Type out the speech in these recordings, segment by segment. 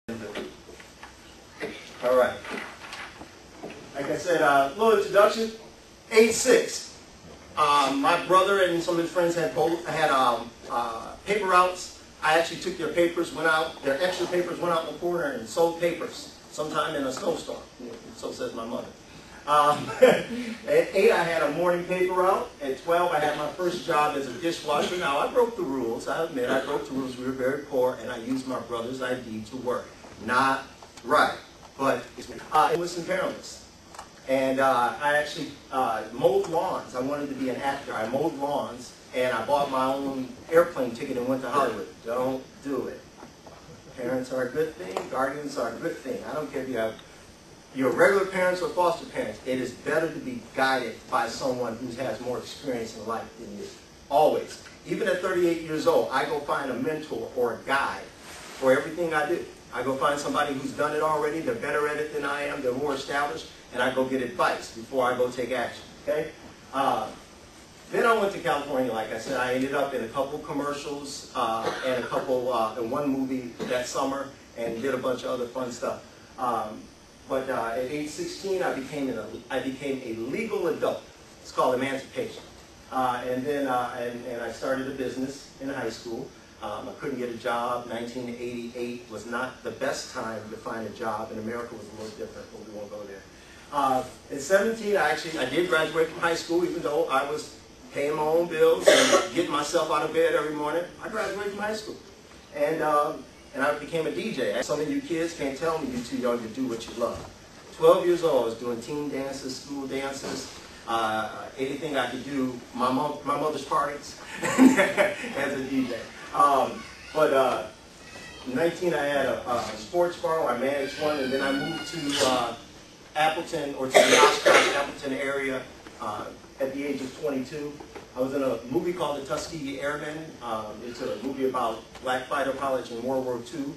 All right. Like I said, a little introduction. Age 6. My brother and some of his friends had paper routes. I actually took their papers, their extra papers, went out in the corner and sold papers, sometime in a snowstorm. So says my mother. At 8, I had a morning paper route. At 12, I had my first job as a dishwasher. Now, I broke the rules. I admit I broke the rules. We were very poor, and I used my brother's ID to work. Not right, but it was impairments. And I actually mowed lawns. I wanted to be an actor. I mowed lawns, and I bought my own airplane ticket and went to Hollywood. Don't do it. Parents are a good thing. Guardians are a good thing. I don't care if you have your regular parents or foster parents. It is better to be guided by someone who has more experience in life than you. Always. Even at 38 years old, I go find a mentor or a guide for everything I do. I go find somebody who's done it already. They're better at it than I am. They're more established. And I go get advice before I go take action. Okay? Then I went to California, like I said. I ended up in a couple commercials and a couple in one movie that summer and did a bunch of other fun stuff. But at age 16, I became a legal adult. It's called emancipation. And then I started a business in high school. I couldn't get a job. 1988 was not the best time to find a job, and America was a little different, but we won't go there. At 17, I did graduate from high school, even though I was paying my own bills and getting myself out of bed every morning. I graduated from high school. And I became a DJ. Some of you kids can't tell me you're too young to do what you love. 12 years old, I was doing teen dances, school dances, anything I could do, my mother's parties as a DJ. In 19, I had a sports bar. I managed one, and then I moved to Appleton, or to the Oshkosh, Appleton area at the age of 22. I was in a movie called The Tuskegee Airmen. It's a movie about black fighter pilots in World War II.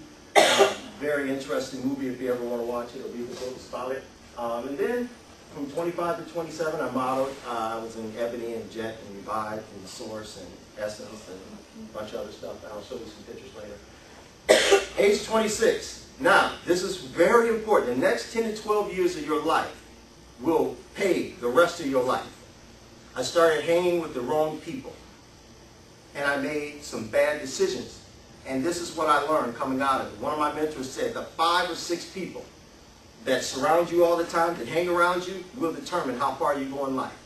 Very interesting movie if you ever want to watch it or read the books about it. And then from 25 to 27, I modeled. I was in Ebony and Jet and Revive and Source and Essence and a bunch of other stuff. I'll show you some pictures later. Age 26. Now, this is very important. The next 10 to 12 years of your life will pay the rest of your life. I started hanging with the wrong people, and I made some bad decisions. And this is what I learned coming out of it. One of my mentors said the 5 or 6 people that surround you all the time, that hang around you, will determine how far you go in life.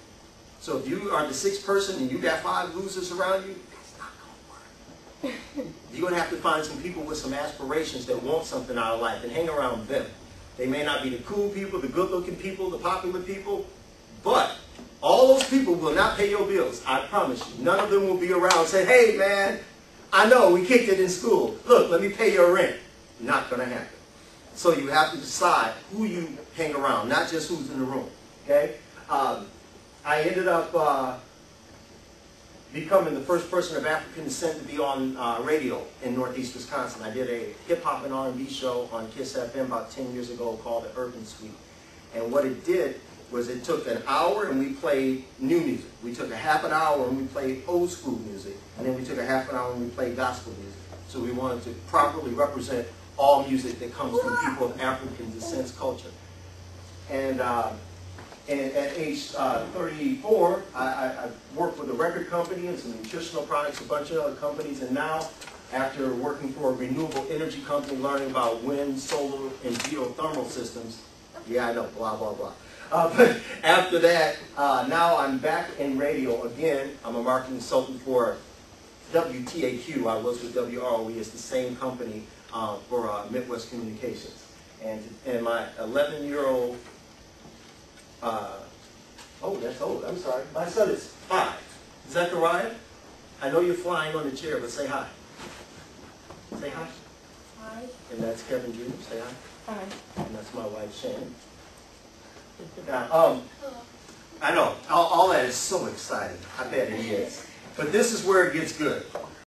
So if you are the 6th person and you got 5 losers around you, it's not going to work. You're going to have to find some people with some aspirations that want something out of life and hang around them. They may not be the cool people, the good-looking people, the popular people, but all those people will not pay your bills. I promise you. None of them will be around saying, hey, man, I know we kicked it in school. Look, let me pay your rent. Not going to happen. So you have to decide who you hang around, not just who's in the room. Okay? I ended up becoming the first person of African descent to be on radio in Northeast Wisconsin. I did a hip-hop and R&B show on KISS FM about 10 years ago called The Urban Suite. And what it did was it took an hour and we played new music. We took a half an hour and we played old school music. And then we took a half an hour and we played gospel music. So we wanted to properly represent all music that comes from people of African descent culture. And at age 34, I worked with a record company and some nutritional products, a bunch of other companies. And now, after working for a renewable energy company, learning about wind, solar, and geothermal systems, yeah, I know, blah, blah, blah. But after that, now I'm back in radio again. I'm a marketing consultant for WTAQ. I was with WROE. It's the same company for Midwest Communications. And my 11-year-old, oh, that's old. I'm sorry. My son is 5. Zechariah, I know you're flying on the chair, but say hi. Say hi. Hi. And that's Kevin Jr. Say hi. Hi. And that's my wife, Shannon. Now, I know, all that is so exciting. I bet it is. But this is where it gets good.